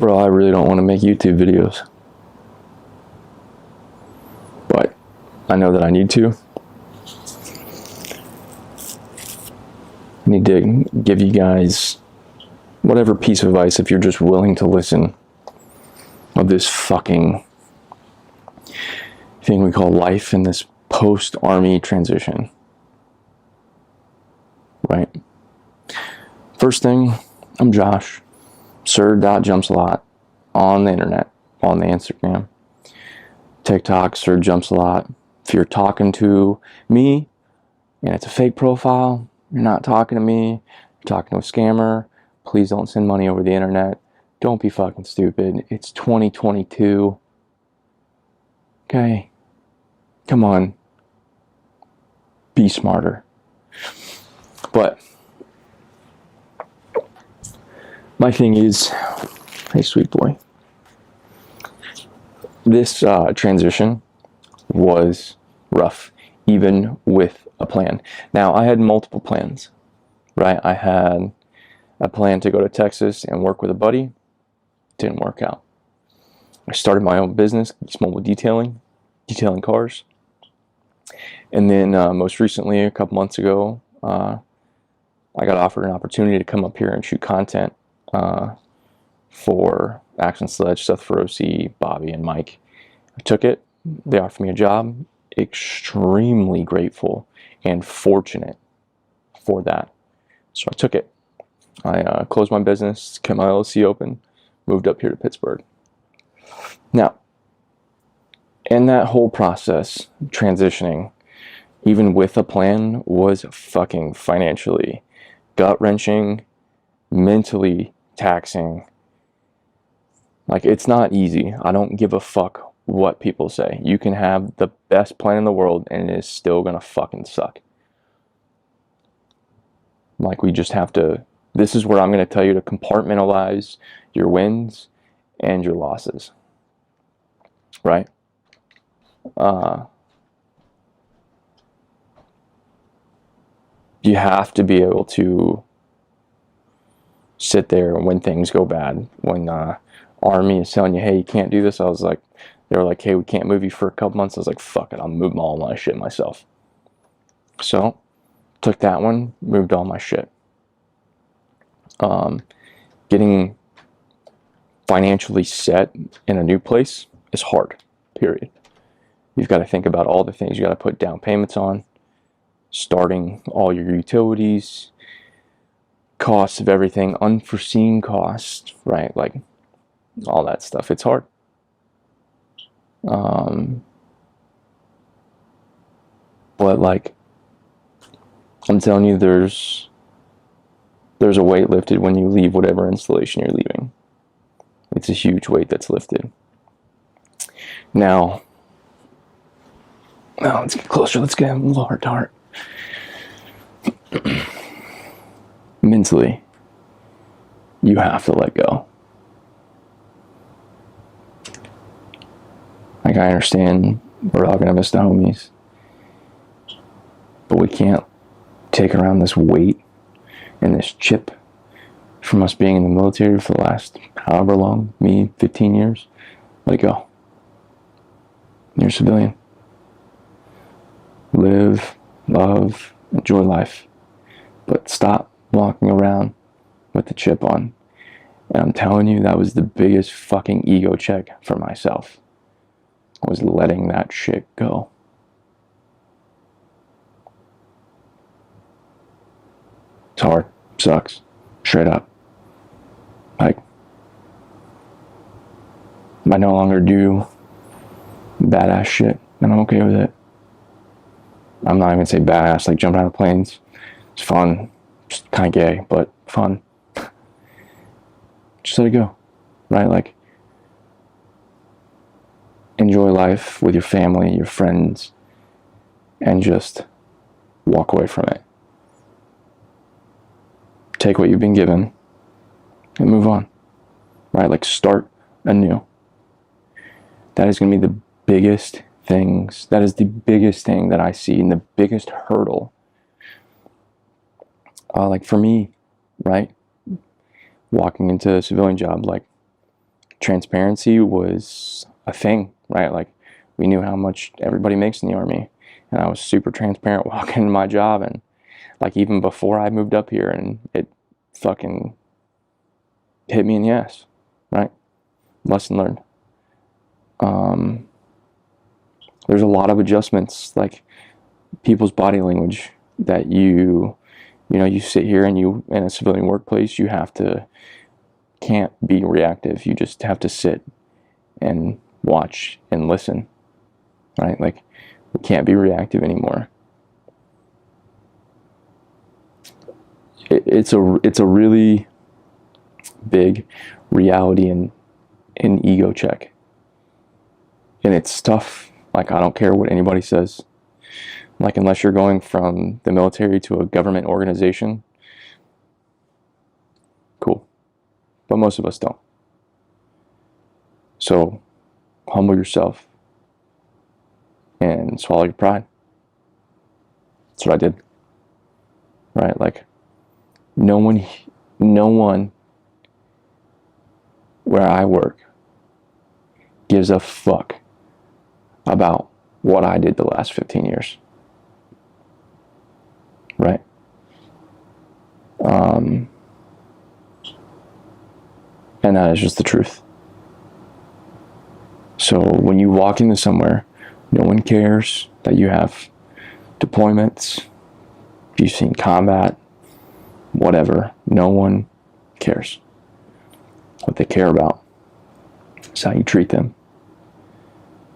bro, I really don't want to make YouTube videos, but I know that I need to. I need to give you guys whatever piece of advice, if you're just willing to listen, of this fucking thing we call life in this post-army transition, right? First thing, I'm Josh, sir.jumpsalot on the internet, on the Instagram, TikTok, sir jumps a lot. If you're talking to me and it's a fake profile, you're not talking to me, you're talking to a scammer, please don't send money over the internet. Don't be fucking stupid. It's 2022. Okay? Come on. Be smarter. But my thing is, hey, sweet boy, this transition was rough, even with a plan. Now, I had multiple plans, right? I had a plan to go to Texas and work with a buddy. Didn't work out. I started my own business, mobile detailing cars. And then most recently, a couple months ago, I got offered an opportunity to come up here and shoot content for Action Sledge, Seth Feroce, Bobby, and Mike. I took it. They offered me a job. Extremely grateful and fortunate for that. So I took it. I closed my business, kept my LLC open, moved up here to Pittsburgh. Now, in that whole process, transitioning, even with a plan, was fucking financially gut-wrenching, mentally taxing. Like, it's not easy. I don't give a fuck what people say. You can have the best plan in the world and it is still gonna fucking suck. Like, we just have to, this is where I'm gonna tell you to compartmentalize your wins and your losses, right? You have to be able to sit there when things go bad. When Army is telling you, hey, you can't do this, they were like, hey, we can't move you for a couple months. I was like, fuck it, I'll move all my shit myself. So, took that one, moved all my shit. Getting financially set in a new place is hard, period. You've got to think about all the things you got to put down payments on, starting all your utilities, costs of everything, unforeseen costs, right? Like, all that stuff. It's hard. But like, I'm telling you, there's a weight lifted when you leave whatever installation you're leaving. It's a huge weight that's lifted. Now let's get closer. Let's get a little heart to heart. Mentally, you have to let go. Like, I understand we're all gonna miss the homies, but we can't take around this weight and this chip from us being in the military for the last however long, 15 years. Let it go. You're a civilian. Live, love, enjoy life, but stop walking around with the chip on. And I'm telling you, that was the biggest fucking ego check for myself, was letting that shit go. It's hard. Sucks. Straight up. Like, I no longer do badass shit, and I'm okay with it. I'm not even gonna say badass, like jumping out of planes. It's fun. Just kind of gay, but fun. Just let it go, right? Like, enjoy life with your family, your friends, and just walk away from it. Take what you've been given and move on, right? Like, start anew. That is going to be the biggest things. That is the biggest thing that I see, and the biggest hurdle. Like, for me, right? Walking into a civilian job, like, transparency was a thing, right? Like, we knew how much everybody makes in the Army, and I was super transparent walking into my job, and like even before I moved up here, and it fucking hit me in the ass, right? Lesson learned. There's a lot of adjustments, like people's body language, that you sit here and you, in a civilian workplace, you can't be reactive. You just have to sit and watch and listen, right? Like, we can't be reactive anymore. It's a really big reality and ego check, and it's tough. Like, I don't care what anybody says. Like, unless you're going from the military to a government organization, cool. But most of us don't. So, humble yourself and swallow your pride. That's what I did. Right? Like, no one where I work gives a fuck about what I did the last 15 years. Right? And that is just the truth. So when you walk into somewhere, no one cares that you have deployments, if you've seen combat, whatever. No one cares. What they care about is how you treat them,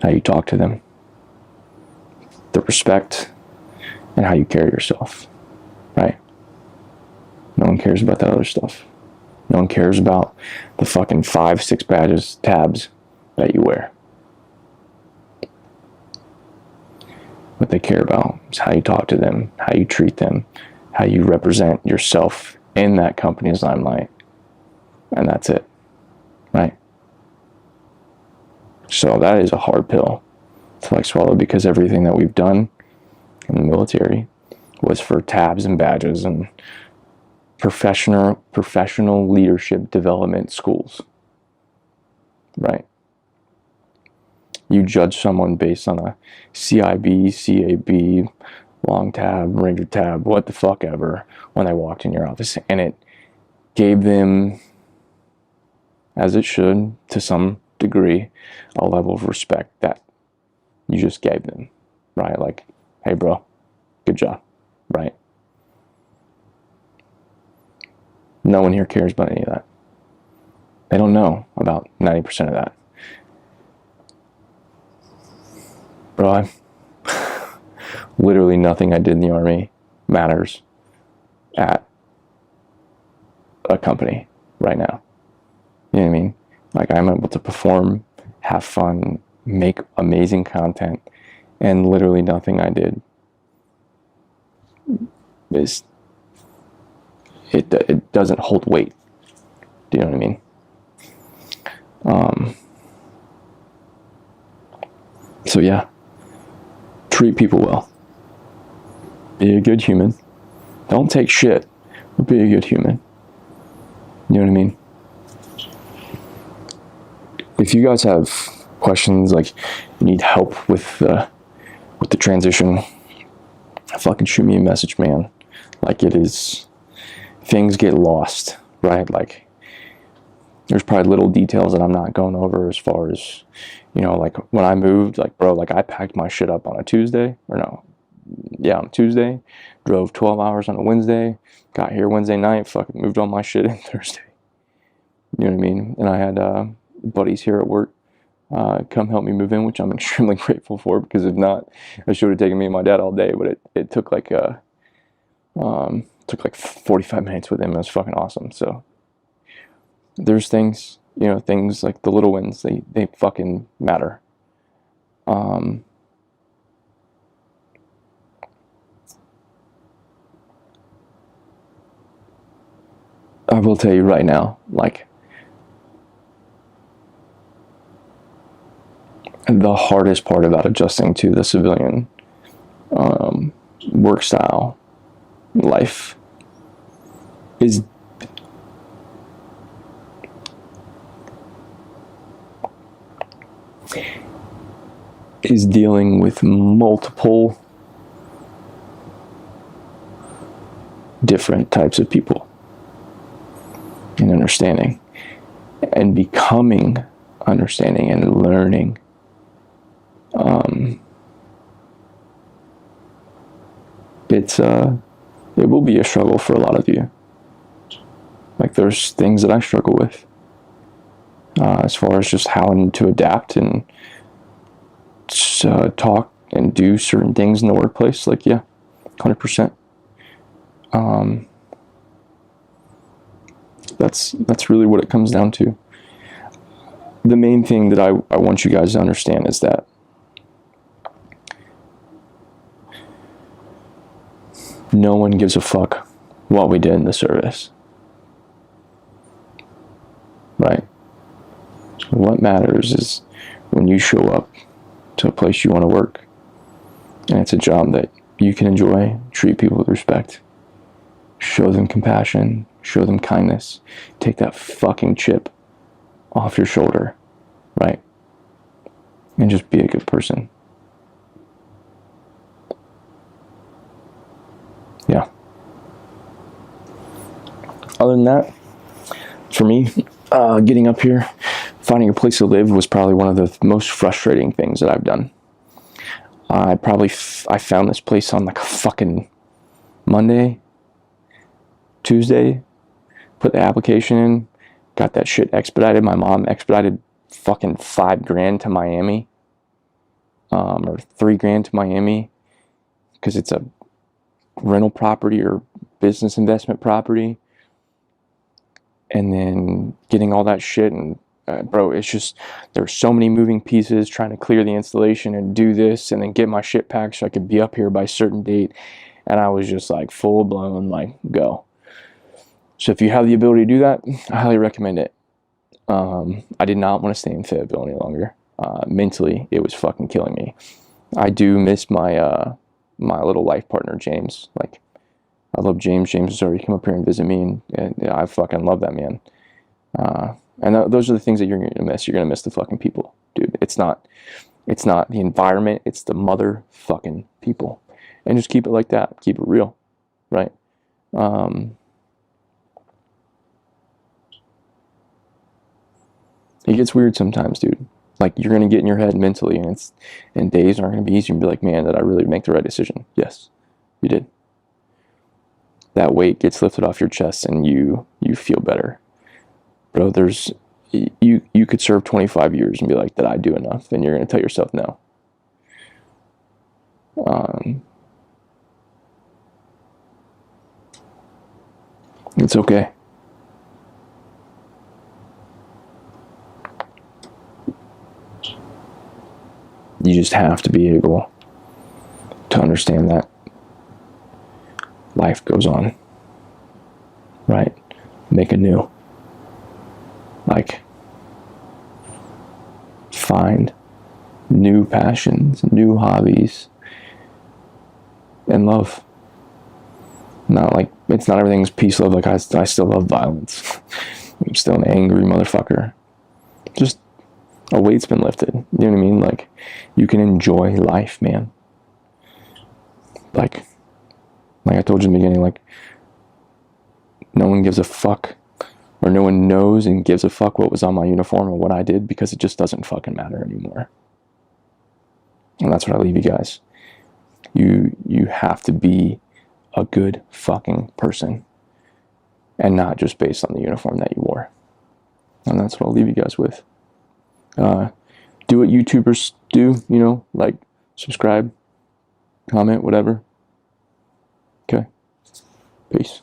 how you talk to them, the respect, and how you carry yourself, right? No one cares about that other stuff. No one cares about the fucking 5-6 badges, tabs that you wear. What they care about is how you talk to them, how you treat them, how you represent yourself in that company's limelight. And that's it, right? So that is a hard pill to like swallow, because everything that we've done in the military was for tabs and badges and professional leadership development schools, right? You judge someone based on a CIB, CAB, long tab, Ranger tab, what the fuck ever, when they walked in your office, and it gave them, as it should, to some degree, a level of respect that you just gave them, right? Like, hey bro, good job, right? No one here cares about any of that. They don't know about 90% of that. Bro, literally nothing I did in the Army matters at a company right now. You know what I mean? Like, I'm able to perform, have fun, make amazing content, and literally nothing I did is, it doesn't hold weight. Do you know what I mean? So yeah, treat people well. Be a good human. Don't take shit, but be a good human. You know what I mean? If you guys have questions, like you need help with the transition, fucking shoot me a message, man. Like, it is, things get lost, right? Like, there's probably little details that I'm not going over, as far as, you know, like when I moved, like, bro, like I packed my shit up on a Tuesday, on a Tuesday, drove 12 hours on a Wednesday, got here Wednesday night, fucking moved all my shit in Thursday. You know what I mean? And I had buddies here at work come help me move in, which I'm extremely grateful for, because if not, it should have taken me and my dad all day, but it took like 45 minutes with him. It was fucking awesome. So there's things, you know, things like the little wins, they fucking matter. I will tell you right now, like, the hardest part about adjusting to the civilian work style life is is dealing with multiple different types of people and understanding and becoming understanding and learning. It will be a struggle for a lot of you. Like, there's things that I struggle with as far as just how to adapt and talk and do certain things in the workplace. Like, yeah, 100%. That's really what it comes down to. The main thing that I want you guys to understand is that no one gives a fuck what we did in the service. Right? What matters is when you show up to a place you want to work, and it's a job that you can enjoy, treat people with respect, show them compassion, show them kindness, take that fucking chip off your shoulder, right? And just be a good person. Yeah. Other than that, for me, getting up here, finding a place to live was probably one of the most frustrating things that I've done. I found this place on like a fucking Monday, Tuesday, put the application in, got that shit expedited. My mom expedited fucking $5,000 to Miami, or $3,000 to Miami, because it's a rental property or business investment property. And then getting all that shit, and bro, it's just, there were so many moving pieces, trying to clear the installation and do this and then get my shit packed so I could be up here by a certain date. And I was just like full blown, like, go. So if you have the ability to do that, I highly recommend it. I did not want to stay in Fayetteville any longer. Mentally, it was fucking killing me. I do miss my my little life partner, James. Like, I love James. James has already come up here and visit me, and I fucking love that man. And those are the things that you're going to miss. You're going to miss the fucking people, dude. It's not the environment. It's the motherfucking people. And just keep it like that. Keep it real, right? It gets weird sometimes, dude. Like, you're going to get in your head mentally, and days aren't going to be easy. You'll be like, man, did I really make the right decision? Yes, you did. That weight gets lifted off your chest, and you feel better. Bro, you could serve 25 years and be like, did I do enough? And you're going to tell yourself no. It's okay. You just have to be able to understand that life goes on, right? Make anew. Like, find new passions, new hobbies, and love. Not like, it's not everything's peace, love. Like, I still love violence. I'm still an angry motherfucker. Just a weight's been lifted. You know what I mean? Like, you can enjoy life, man. Like I told you in the beginning, like, no one gives a fuck, or no one knows and gives a fuck what was on my uniform or what I did, because it just doesn't fucking matter anymore. And that's what I leave you guys. You have to be a good fucking person, and not just based on the uniform that you wore. And that's what I'll leave you guys with. Do what YouTubers do, you know, like, subscribe, comment, whatever. Okay. Peace.